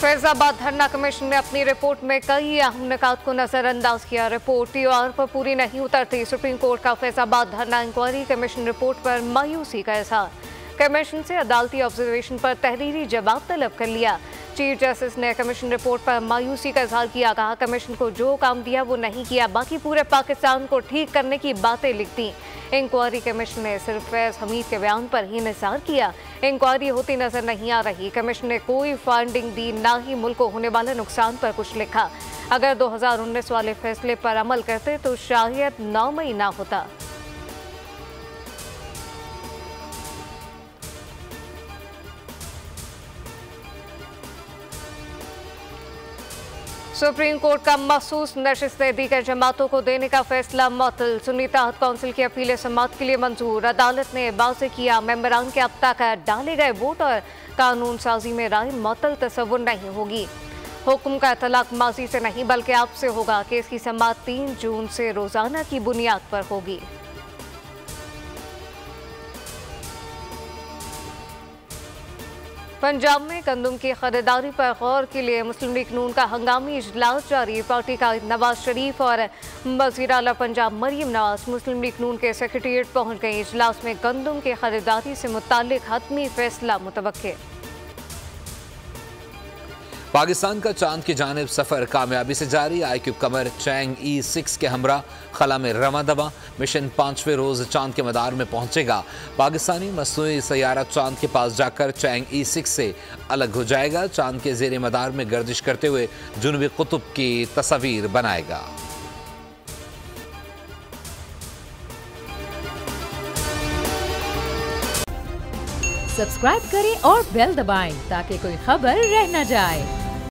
फैजाबाद धरना कमीशन ने अपनी रिपोर्ट में कई अहम निकात को नजरअंदाज किया। रिपोर्ट टीओआर पर पूरी नहीं उतरती। सुप्रीम कोर्ट का फैजाबाद धरना इंक्वायरी कमीशन रिपोर्ट पर मायूसी का इजहार। कमीशन से अदालती ऑब्जर्वेशन पर तहरीरी जवाब तलब कर लिया। चीफ जस्टिस ने कमीशन रिपोर्ट पर मायूसी का इजहार किया। कहा कमीशन को जो काम दिया वो नहीं किया, बाकी पूरे पाकिस्तान को ठीक करने की बातें लिख दी। इंक्वायरी कमीशन ने सिर्फ फैज हमीद के बयान पर ही निसार किया। इंक्वायरी होती नजर नहीं आ रही। कमीशन ने कोई फाइंडिंग दी, ना ही मुल्क को होने वाले नुकसान पर कुछ लिखा। अगर 2019 वाले फैसले पर अमल करते तो शायद 9 मई ना होता। सुप्रीम कोर्ट का मखसूस नशिस्तें दीगर जमातों को देने का फैसला मुअत्तल। सुन्नी तहत काउंसिल की अपील समाअत के लिए मंजूर। अदालत ने वाज़ेह किया मेंबरान के अब तक डाले गए वोट और कानून साजी में राय मुअत्तल तसव्वुर नहीं होगी। हुक्म का इतलाक माजी से नहीं बल्कि अब से होगा। केस की समाअत 3 जून से रोजाना की बुनियाद पर होगी। पंजाब में गंदम की खरीदारी पर गौर के लिए मुस्लिम लीग नून का हंगामी इजलास जारी। पार्टी का नवाज शरीफ और वज़ीर आला पंजाब मरियम नवाज मुस्लिम लीग नून के सेक्रेटेरिएट पहुंच गए। इजलास में गंदम की खरीदारी से मुताल्लिक हतमी फैसला मुतवक्के। पाकिस्तान का चांद की जानिब सफर कामयाबी से जारी। IQ कमर चैंग E6 के हमरा खला में रवा दवा। मिशन 5वें रोज चांद के मदार में पहुंचेगा। पाकिस्तानी मसनूई सैयारा चांद के पास जाकर चैंग E6 से अलग हो जाएगा। चांद के जेर मदार में गर्दिश करते हुए जुनूबी कुतुब की तस्वीर बनाएगा। सब्सक्राइब करें और बेल दबाएं ताकि कोई खबर रह न जाए।